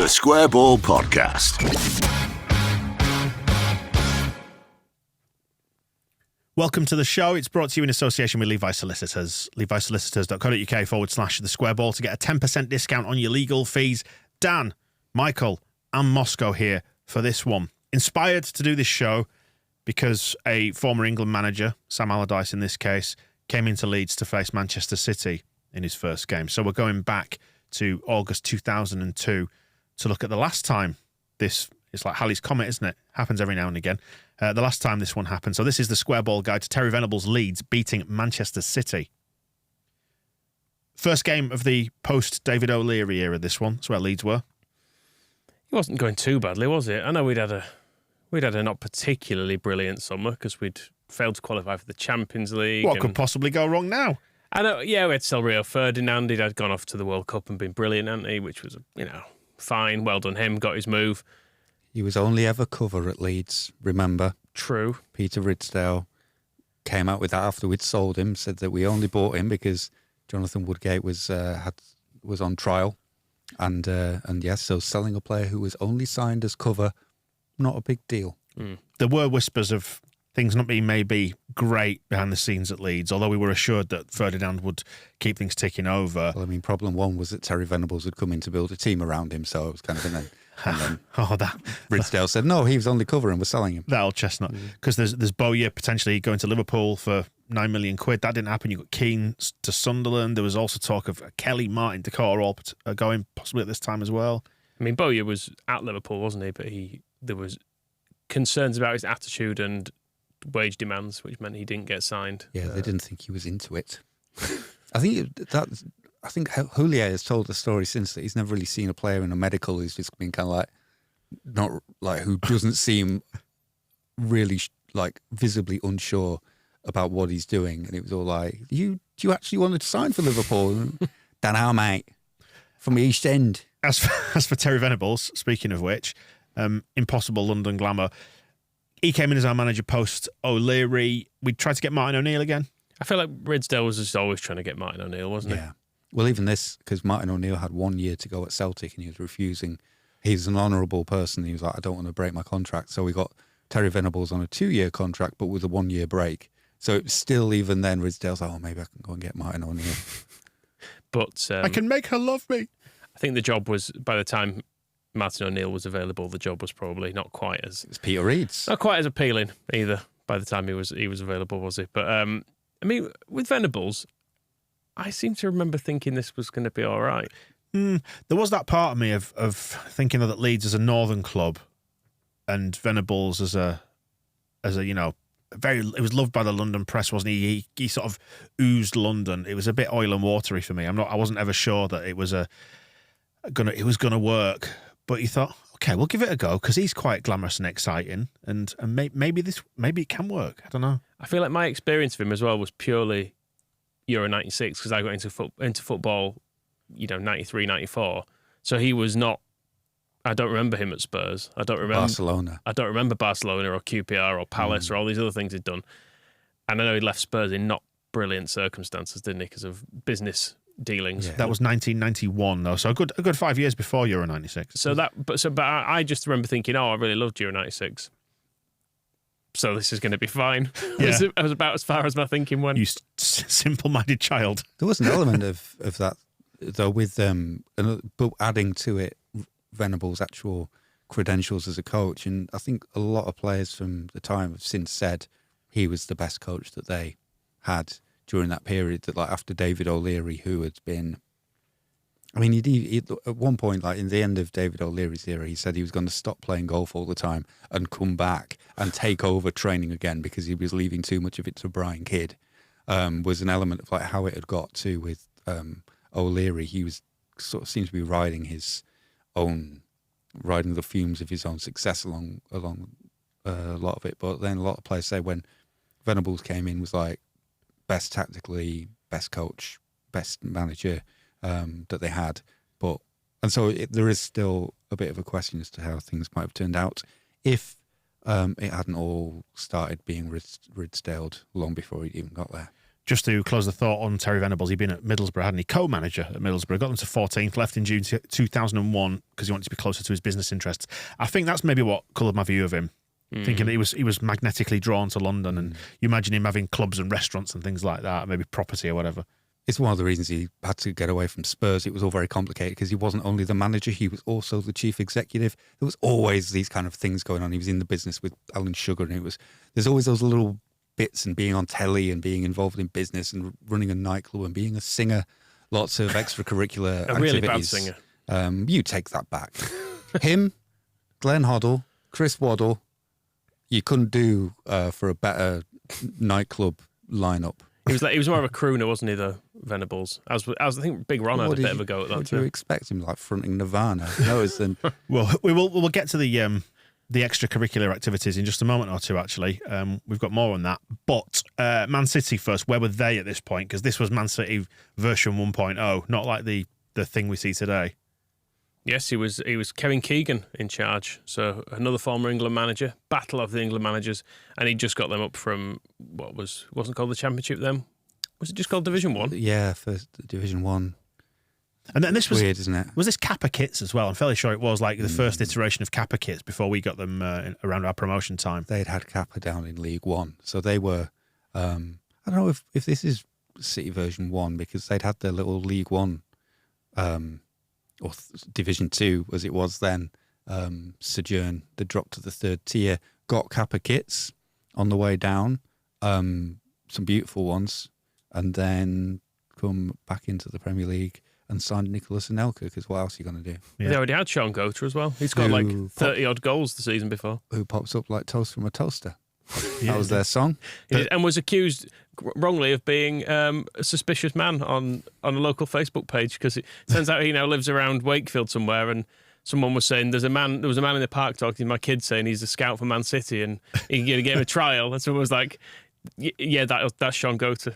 The Square Ball Podcast. Welcome to the show. It's brought to you in association with Levi Solicitors. levisolicitors.co.uk/the Square Ball to get a 10% discount on your legal fees. Dan, Michael, and Moscow here for this one. Inspired to do this show because a former England manager, Sam Allardyce in this case, came into Leeds to face Manchester City in his first game. So we're going back to August 2002 to look at the last time this, it's like Halley's Comet, isn't it? Happens every now and again. The last time this one happened. So this is the Square Ball guide to Terry Venables' Leeds beating Manchester City. First game of the post-David O'Leary era, this one. That's where Leeds were. It wasn't going too badly, was it? I know we'd had a not particularly brilliant summer because we'd failed to qualify for the Champions League. What could possibly go wrong now? I know, yeah, we had still Rio Ferdinand. He'd gone off to the World Cup and been brilliant, hadn't he? Which was, fine. Well done him. Got his move. He was only ever cover at Leeds, remember? True. Peter Ridsdale came out with that after we'd sold him, said that we only bought him because Jonathan Woodgate was on trial. And yes, so selling a player who was only signed as cover, not a big deal. Mm. There were whispers of things not being maybe great behind the scenes at Leeds, although we were assured that Ferdinand would keep things ticking over. Well, I mean, problem one was that Terry Venables had come in to build a team around him, so it was kind of and then Ridsdale said, no, he was only cover and we're selling him. That old chestnut. Because there's Bowyer potentially going to Liverpool for £9 million. That didn't happen. You got Keane to Sunderland. There was also talk of Kelly, Martin, Decor all going possibly at this time as well. I mean, Bowyer was at Liverpool, wasn't he? But there was concerns about his attitude and wage demands, which meant he didn't get signed. Yeah, they didn't think he was into it. I think Houllier has told the story since that he's never really seen a player in a medical who's just been kind of like, not like, who doesn't seem really like visibly unsure about what he's doing. And it was all like, do you actually want to sign for Liverpool? Don't know, mate. From the East End. As for Terry Venables, speaking of which, impossible London glamour. He came in as our manager post O'Leary. We tried to get Martin O'Neill again. I feel like Ridsdale was just always trying to get Martin O'Neill, wasn't he? Yeah. Well, even this, because Martin O'Neill had 1 year to go at Celtic and he was refusing. He's an honourable person. He was like, I don't want to break my contract. So we got Terry Venables on a 2-year contract, but with a 1 year break. So it's still, even then, Ridsdale's like, oh, maybe I can go and get Martin O'Neill. But I can make her love me. I think the job was, by the time Martin O'Neill was available, the job was probably not quite as... It's Peter Reid's. Not quite as appealing either by the time he was available, was he? But, I mean, with Venables, I seem to remember thinking this was going to be all right. There was that part of me of thinking that Leeds as a northern club and Venables as a it was loved by the London press, wasn't he? He sort of oozed London. It was a bit oil and watery for me. I wasn't ever sure that it was gonna work. But you thought, okay, we'll give it a go because he's quite glamorous and exciting, and maybe it can work. I don't know. I feel like my experience of him as well was purely Euro '96 because I got into football, 93, 94. So he was not. I don't remember him at Spurs. I don't remember Barcelona. I don't remember Barcelona or QPR or Palace or all these other things he'd done. And I know he left Spurs in not brilliant circumstances, didn't he, because of business dealings. Yeah. That was 1991 though, so a good 5 years before Euro '96. But I just remember thinking, I really loved Euro '96. So this is going to be fine. Yeah. It was about as far as my thinking went. You simple-minded child. There was an element of that though with but adding to it Venables' actual credentials as a coach, and I think a lot of players from the time have since said he was the best coach that they had during that period. That like after David O'Leary, who had been, I mean, he at one point, like in the end of David O'Leary's era, he said he was going to stop playing golf all the time and come back and take over training again because he was leaving too much of it to Brian Kidd. Was an element of like how it had got to with O'Leary. He was sort of seemed to be riding the fumes of his own success along a lot of it. But then a lot of players say when Venables came in was like best tactically, best coach, best manager that they had. So there is still a bit of a question as to how things might have turned out if it hadn't all started being Ridsdaled long before he even got there. Just to close the thought on Terry Venables, he'd been at Middlesbrough, hadn't he? Co-manager at Middlesbrough, got them to 14th, left in June 2001 because he wanted to be closer to his business interests. I think that's maybe what coloured my view of him, thinking that he was magnetically drawn to London, and you imagine him having clubs and restaurants and things like that, maybe property or whatever. It's one of the reasons he had to get away from Spurs. It was all very complicated because he wasn't only the manager, he was also the chief executive. There was always these kind of things going on. He was in the business with Alan Sugar, and there's always those little bits, and being on telly and being involved in business and running a nightclub and being a singer, lots of extracurricular activities. Really bad singer. You take that back. Him, Glenn Hoddle, Chris Waddle, you couldn't do for a better nightclub lineup. He was more of a crooner, wasn't he, though, Venables? I think Big Ron had a bit of a go at that too. What do you expect him, like, fronting Nirvana? No, it's then. Well, we'll get to the extracurricular activities in just a moment or two, actually. We've got more on that. But Man City first, where were they at this point? Because this was Man City version 1.0, not like the thing we see today. Yes, he was Kevin Keegan in charge. So another former England manager, battle of the England managers, and he just got them up from wasn't called the Championship then? Was it just called Division 1? Yeah, first Division 1. And then this was weird, isn't it? Was this Kappa kits as well? I'm fairly sure it was like the first iteration of Kappa kits before we got them around our promotion time. They'd had Kappa down in League One, so they were. I don't know if this is City version 1 because they'd had their little League One, or Division 2 as it was then. Sojourn, they dropped to the third tier, got Kappa kits on the way down, some beautiful ones, and then come back into the Premier League and signed Nicholas Anelka, because what else are you going to do? Yeah. They already had Sean Goater as well. He's got 30-odd goals the season before. Who pops up like toast from a toaster. That was their song. And was accused wrongly of being a suspicious man on a local Facebook page, because it turns out he now lives around Wakefield somewhere, and someone was saying there was a man in the park talking to my kid saying he's a scout for Man City and he can get a trial, and someone was like, yeah, that's Sean Goater.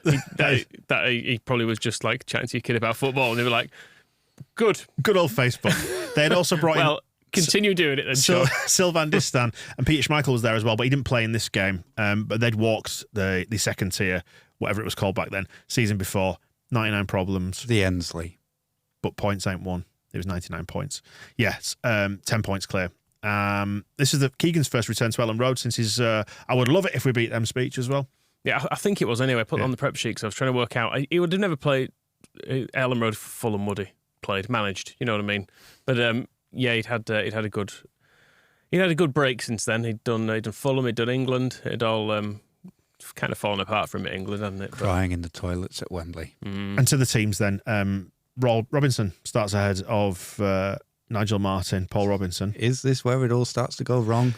He probably was just like chatting to your kid about football, and they were like, good old Facebook. They had also brought in. Continue doing it then, Sean. Sylvain Distin and Peter Schmeichel was there as well, but he didn't play in this game. But they'd walked the second tier, whatever it was called back then, season before. 99 problems. The Ensley. But points ain't one. It was 99 points. Yes, 10 points clear. This is Keegan's first return to Ellen Road since his I would love it if we beat them speech as well. Yeah, I think it was anyway. I put it on the prep sheet because I was trying to work out. He would have never played Ellen Road full and muddy. Managed, you know what I mean? But yeah, he'd had a good break since then. He'd done Fulham, he'd done England. It'd all kind of fallen apart from England, hadn't it? Crying in the toilets at Wembley. And to the teams then, Robinson starts ahead of Nigel Martin, Paul Robinson. Is this where it all starts to go wrong?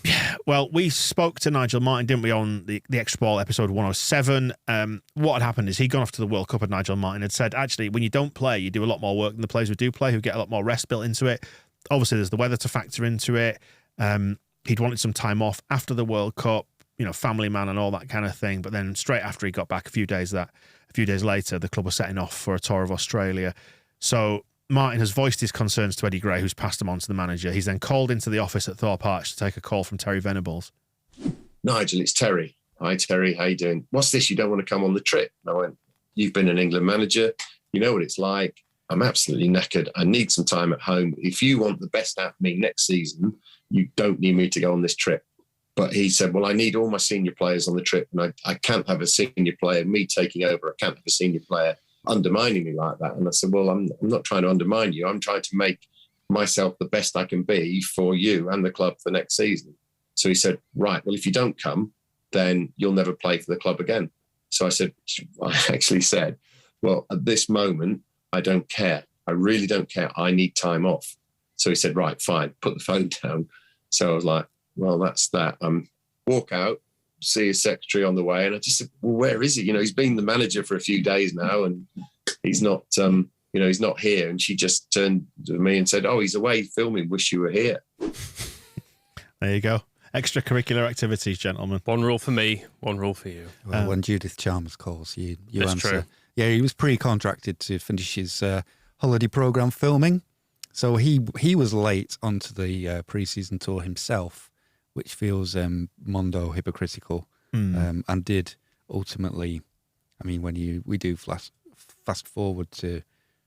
Yeah, well, we spoke to Nigel Martin, didn't we, on the Extra Ball episode 107. What had happened is he'd gone off to the World Cup, and Nigel Martin had said, actually, when you don't play, you do a lot more work than the players who do play, who get a lot more rest built into it. Obviously, there's the weather to factor into it. He'd wanted some time off after the World Cup, family man and all that kind of thing. But then straight after he got back, a few days later, the club was setting off for a tour of Australia. So Martin has voiced his concerns to Eddie Gray, who's passed them on to the manager. He's then called into the office at Thorpe Arch to take a call from Terry Venables. Nigel, it's Terry. Hi, Terry. How you doing? What's this? You don't want to come on the trip? And I went, you've been an England manager. You know what it's like. I'm absolutely knackered. I need some time at home. If you want the best out of me next season, you don't need me to go on this trip. But he said, well, I need all my senior players on the trip, and I can't have a senior player, me taking over, I can't have a senior player undermining me like that. And I said, well, I'm not trying to undermine you. I'm trying to make myself the best I can be for you and the club for next season. So he said, right, well, if you don't come, then you'll never play for the club again. So I actually said, well, at this moment, I don't care. I really don't care. I need time off. So he said, right, fine, put the phone down. So I was like, well, that's that. Walk out, see his secretary on the way. And I just said, well, where is he? He's been the manager for a few days now and he's not, he's not here. And she just turned to me and said, oh, he's away filming. Wish you were here. There you go. Extracurricular activities, gentlemen. One rule for me, one rule for you. Well, when Judith Chalmers calls, you answer. True. Yeah, he was pre-contracted to finish his holiday programme filming. So he was late onto the pre-season tour himself, which feels mondo hypocritical, and did ultimately I mean, when we do fast forward to,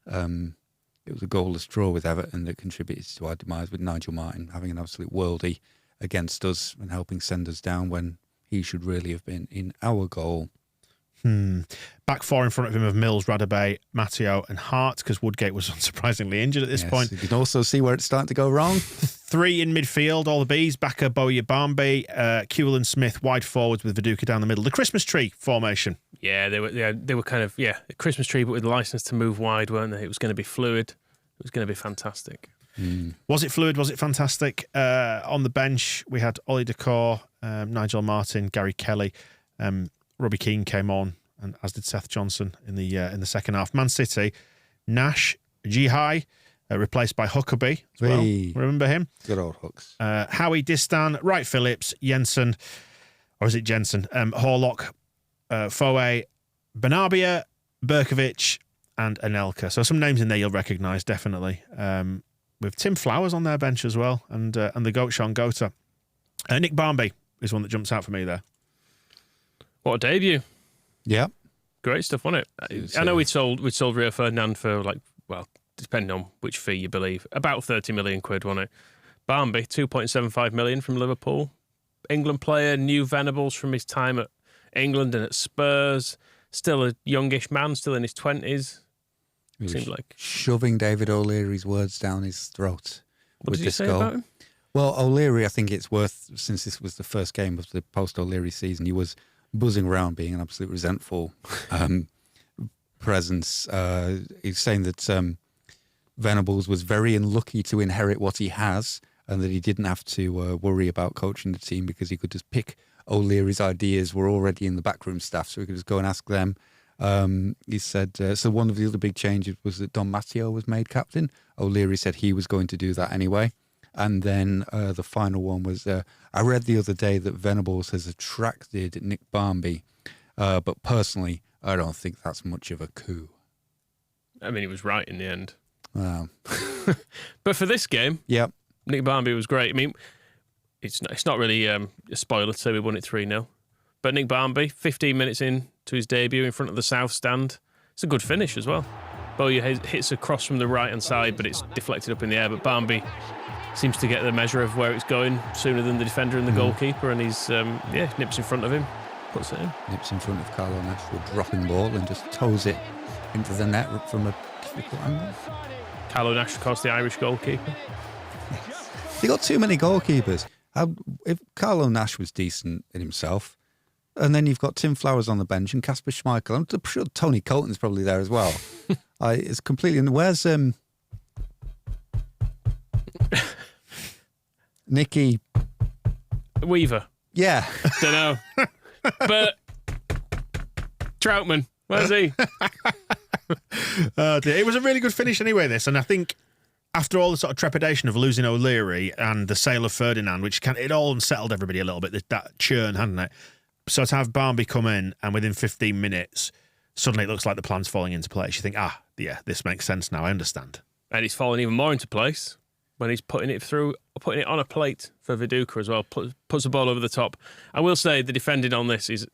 it was a goalless draw with Everton that contributed to our demise, with Nigel Martin having an absolute worldie against us and helping send us down when he should really have been in our goal. Back four in front of him of Mills, Radebe, Matteo and Hart, because Woodgate was unsurprisingly injured at this point. You can also see where it's starting to go wrong. Three in midfield, all the Bs, Bakker, Bowyer, Barmby, Kewell Smith, wide forwards with Viduka down the middle. The Christmas tree formation. Yeah, they were kind of a Christmas tree, but with license to move wide, weren't they? It was going to be fluid. It was going to be fantastic. Was it fluid? Was it fantastic? On the bench, we had Ollie Decor, Nigel Martin, Gary Kelly. Robbie Keane came on, and as did Seth Johnson in the second half. Man City, Nash, Jihai, replaced by Huckabee as well. Remember him? Good old Hooks. Howie Distan, Wright Phillips, Jensen, or is it Jensen? Horlock, Foe, Benabia, Berkovic, and Anelka. So some names in there you'll recognise definitely. With Tim Flowers on their bench as well, and the goat Sean Gota. Nick Barmby is one that jumps out for me there. What a debut! Yeah, great stuff, wasn't it? I know we sold Rio Ferdinand for depending on which fee you believe, about 30 million quid, wasn't it? Barmby, 2.75 million from Liverpool. England player, new Venables from his time at England and at Spurs. Still a youngish man, still in his 20s. Seems like shoving David O'Leary's words down his throat what with did this you say goal. about him? Well, O'Leary, I think it's worth, since this was the first game of the post-O'Leary season, he was buzzing around being an absolute resentful presence. He's saying that Venables was very unlucky to inherit what he has, and that he didn't have to worry about coaching the team because he could just pick O'Leary's ideas were already in the backroom staff, so he could just go and ask them. He said, so one of the other big changes was that Don Matteo was made captain. O'Leary said he was going to do that anyway. And then the final one was, I read the other day that Venables has attracted Nick Barmby, but personally, I don't think that's much of a coup. I mean, he was right in the end. Wow. But for this game, yep, Nick Barmby was great. I mean, it's not really a spoiler to say we won it 3-0. But Nick Barmby, 15 minutes in to his debut in front of the South Stand. It's a good finish as well. Bowyer hits across from the right-hand side, but it's deflected up in the air. But Barmby seems to get the measure of where it's going sooner than the defender and the goalkeeper, and he's nips in front of him, puts it in. Nips in front of Carlo Nash with a dropping ball and just toes it into the net from a difficult angle. Carlo Nash, of course, the Irish goalkeeper. They got too many goalkeepers. If Carlo Nash was decent in himself, and then you've got Tim Flowers on the bench and Kasper Schmeichel. I'm sure Tony Colton's probably there as well. It's completely... Where's Nicky Weaver? Yeah. Don't know. But Troutman, where's he? Oh dear. It was a really good finish anyway, this. And I think after all the sort of trepidation of losing O'Leary and the sale of Ferdinand, it all unsettled everybody a little bit, that churn, hadn't it? So to have Barmby come in and within 15 minutes, suddenly it looks like the plan's falling into place. You think, this makes sense now. I understand. And it's fallen even more into place when he's putting it on a plate for Viduka as well, puts the ball over the top. I will say the defending on this is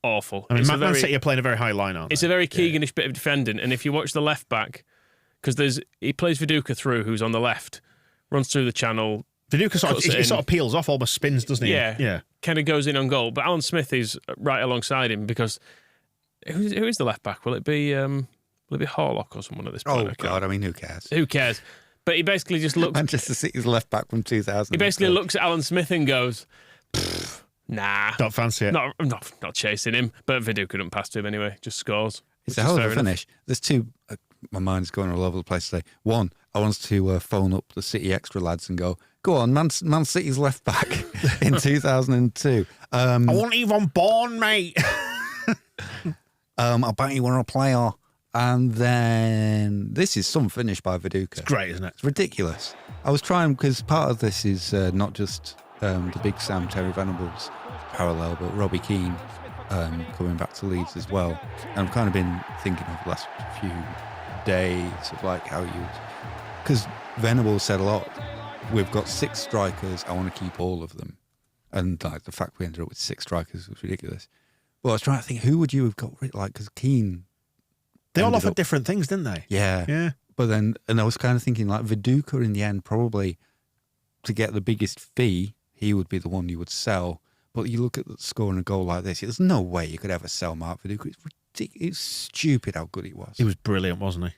awful. I mean, Man City are playing a very high line, aren't they? It's a very Keeganish bit of defending, and if you watch the left back, because he plays Viduka through, who's on the left, runs through the channel. Viduka sort of peels off, almost spins, doesn't he? Yeah. Kind of goes in on goal, but Alan Smith is right alongside him because who is the left back? Will it be Horlock or someone at this point? Oh God, I mean, who cares? Who cares? But he basically just looks. Manchester City's left back from 2000. He basically looks at Alan Smith and goes, "Nah, don't fancy it. Not chasing him." But Viduka couldn't pass to him anyway. Just scores. It's a hell of a finish. There's two. My mind's going all over the place today. One, I want to phone up the City Extra lads and go on, Man City's left back in 2002. I wasn't even born, mate. I bet you were a player. And then this is some finish by Viduka. It's great, isn't it? It's ridiculous. I was trying, because part of this is not just the big Sam Terry Venables parallel, but Robbie Keane coming back to Leeds as well. And I've kind of been thinking of the last few days of like how because Venables said a lot, we've got 6 strikers, I want to keep all of them. And like the fact we ended up with 6 strikers was ridiculous. Well, I was trying to think, who would you have got rid of? Like, because Keane... They all ended offered up- different things, didn't they? Yeah. Yeah. But then, and I was kind of thinking, like, Viduka in the end, probably to get the biggest fee, he would be the one you would sell. But you look at scoring a goal like this, there's no way you could ever sell Mark Viduka. It's ridiculous. It's stupid how good he was. He was brilliant, wasn't he?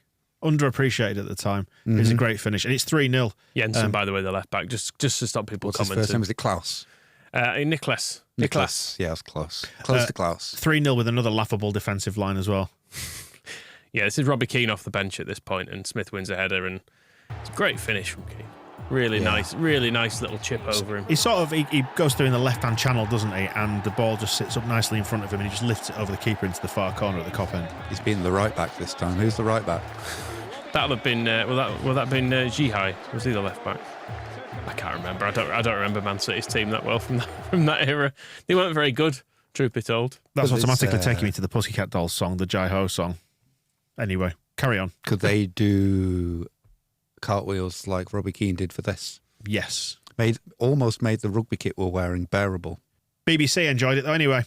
Underappreciated at the time. It was a great finish. And it's 3-0. Jensen, by the way, the left back, just to stop people What's his commenting. first name? Was it Klaus? Nicholas. Yeah, it was close. Close to Klaus. 3-0 with another laughable defensive line as well. Yeah, this is Robbie Keane off the bench at this point, and Smith wins a header, and it's a great finish from Keane. Really nice little chip over him. He sort of he goes through in the left-hand channel, doesn't he? And the ball just sits up nicely in front of him, and he just lifts it over the keeper into the far corner at the Kop end. He's been the right back this time. Who's the right back? That'll have been will that have been Zhihai? Was he the left back? I can't remember. I don't remember Man City's team that well from that era. They weren't very good, truth be told. That's But it's, automatically taking me to the Pussycat Dolls song, the Jai Ho song. Anyway, carry on. Could they do cartwheels like Robbie Keane did for this? Yes. Almost made the rugby kit we're wearing bearable. BBC enjoyed it though anyway.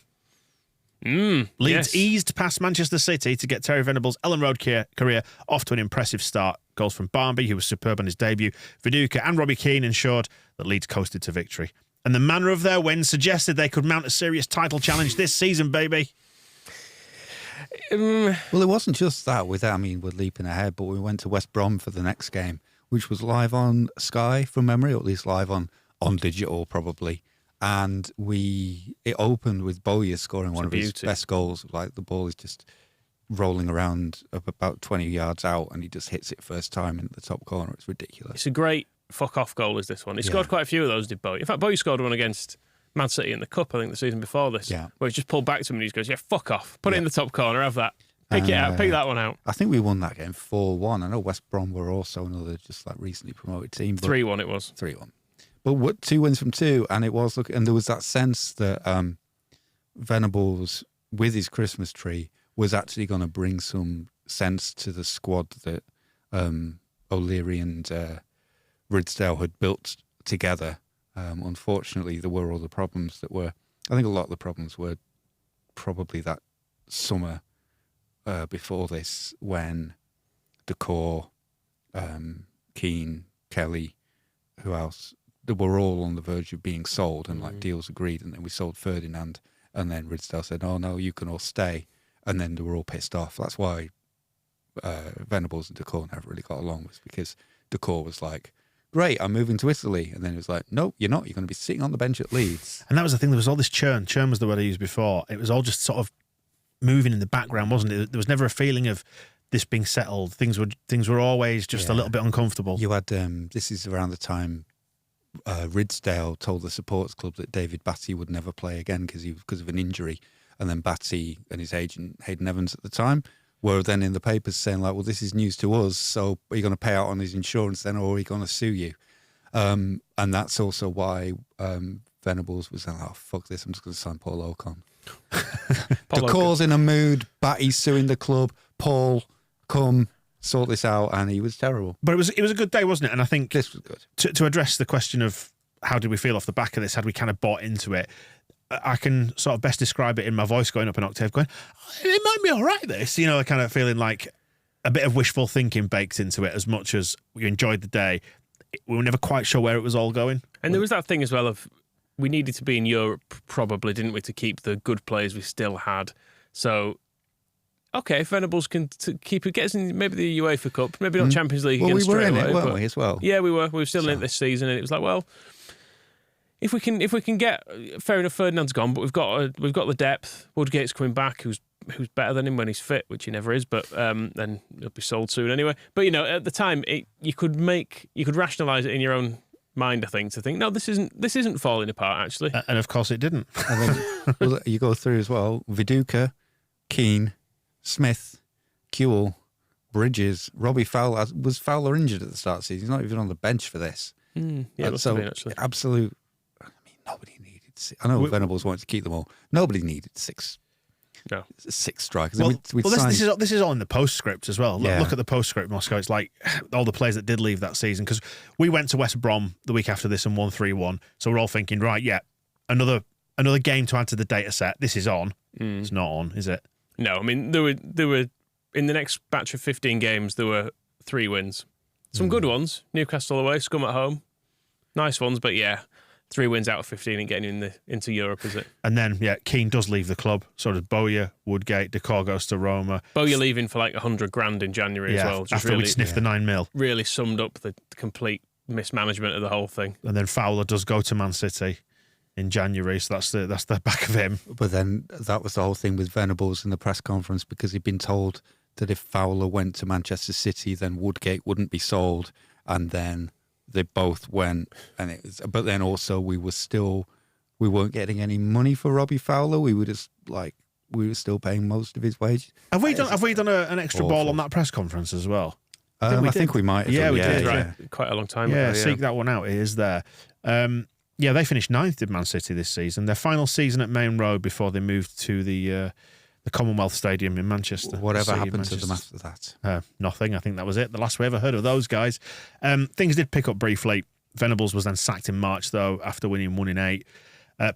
Leeds Yes. eased past Manchester City to get Terry Venables' Ellen Road career off to an impressive start. Goals from Barnby, who was superb on his debut, Viduka and Robbie Keane ensured that Leeds coasted to victory. And the manner of their win suggested they could mount a serious title challenge this season, baby. Well, it wasn't just that. We're leaping ahead, but we went to West Brom for the next game, which was live on Sky from memory, or at least live on digital probably. And it opened with Bowyer scoring one of his best goals. Like the ball is just rolling around up about 20 yards out, and he just hits it first time in the top corner. It's ridiculous. It's a great fuck-off goal, is this one. He scored quite a few of those, did Bowyer. In fact, Bowyer scored one against Man City in the Cup, I think, the season before this, where he just pulled back to him and he just goes, yeah, fuck off. Put it in the top corner, have that. Pick it out, pick that one out. I think we won that game 4-1. I know West Brom were also another just like recently promoted team. 3-1 it was. 3-1. But 2 wins from 2, and it was and there was that sense that Venables, with his Christmas tree, was actually going to bring some sense to the squad that O'Leary and Ridsdale had built together. Unfortunately, there were all the problems that were. I think a lot of the problems were probably that summer before this, when Decor, Keane, Kelly, who else? They were all on the verge of being sold and like deals agreed, and then we sold Ferdinand, and then Ridsdale said, "Oh no, you can all stay," and then they were all pissed off. That's why Venables and Decor never really got along, was because Decor was like, "Great, I'm moving to Italy," and then it was like, "No, you're not. You're going to be sitting on the bench at Leeds." And that was the thing. There was all this churn. Churn was the word I used before. It was all just sort of moving in the background, wasn't it? There was never a feeling of this being settled. Things were always just a little bit uncomfortable. You had this is around the time Ridsdale told the supporters club that David Batty would never play again because of an injury, and then Batty and his agent Hayden Evans at the time were then in the papers saying like, "Well, this is news to us. So are you going to pay out on his insurance then, or are we going to sue you?" And that's also why Venables was like, "Oh fuck this! I'm just going to sign Paul Ocon." Decor's in a mood. Batty's suing the club. Paul, come sort this out, and he was terrible. But it was a good day, wasn't it? And I think This was good. to address the question of how did we feel off the back of this, had we kind of bought into it, I can sort of best describe it in my voice going up an octave, going, it might be all right, this. You know, kind of feeling like a bit of wishful thinking baked into it, as much as we enjoyed the day. We were never quite sure where it was all going. And there was that thing as well of we needed to be in Europe, probably, didn't we, to keep the good players we still had. So, okay, if Venables can keep it, get us in maybe the UEFA Cup, maybe not Champions League again we were straight in away, it, weren't but- we, as well? Yeah, we were. We were still in it this season, and it was like, well, if we can get, fair enough, Ferdinand's gone, but we've got the depth. Woodgate's coming back, who's better than him when he's fit, which he never is, but then he'll be sold soon anyway. But you know, at the time, you could rationalise it in your own mind, I think, to think, no, this isn't falling apart actually. And of course it didn't. And then well, you go through as well: Viduka, Keane, Smith, Kewell, Bridges, Robbie Fowler. Was Fowler injured at the start of the season? He's not even on the bench for this. Yeah, it must have been actually. Absolute. I mean, nobody needed. I know Venables wanted to keep them all. Nobody needed six strikers. Well, We'd this is all in the postscript as well. Yeah. Look at the postscript, Moscow. It's like all the players that did leave that season, because we went to West Brom the week after this and won 3-1. So we're all thinking, right, yeah, another game to add to the data set. This is on. It's not on, is it? No, I mean there were in the next batch of 15 games there were 3 wins. Some good ones. Newcastle away, Scum at home. Nice ones, but yeah, 3 wins out of 15 and getting into Europe, is it? And then, Keane does leave the club. So does Bowyer, Woodgate, Decor goes to Roma. Bowyer leaving for like 100 grand in January as well. Just after really, we'd sniffed the 9 mil. Really summed up the complete mismanagement of the whole thing. And then Fowler does go to Man City in January, so that's the back of him. But then that was the whole thing with Venables in the press conference, because he'd been told that if Fowler went to Manchester City, then Woodgate wouldn't be sold. And then they both went. But then also we weren't getting any money for Robbie Fowler. We were still paying most of his wages. Have we done an extra awful. ball on that press conference as well? I think we might have. Yeah, done, we did. Right. Quite a long time ago. Yeah, seek that one out. It is there. They finished 9th, did Man City this season. Their final season at Main Road before they moved to the Commonwealth Stadium in Manchester. Whatever happened to them after that? Nothing. I think that was it. The last we ever heard of those guys. Things did pick up briefly. Venables was then sacked in March, though, after winning 1 in 8.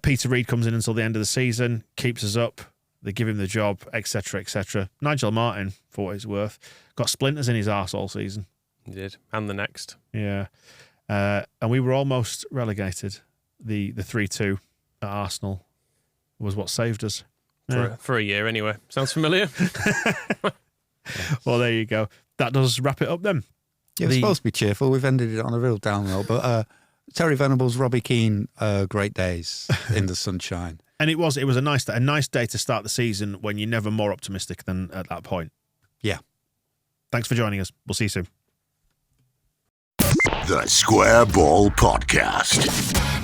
Peter Reid comes in until the end of the season, keeps us up. They give him the job, etc., etc. Nigel Martin, for what it's worth, got splinters in his arse all season. He did. And the next. Yeah. And we were almost relegated. The 3-2 at Arsenal was what saved us. For a year, anyway. Sounds familiar? Well, there you go. That does wrap it up then. Yeah, it was supposed to be cheerful. We've ended it on a real down note. But Terry Venables, Robbie Keane, great days in the sunshine. And it was a nice day to start the season when you're never more optimistic than at that point. Yeah. Thanks for joining us. We'll see you soon. The Square Ball Podcast.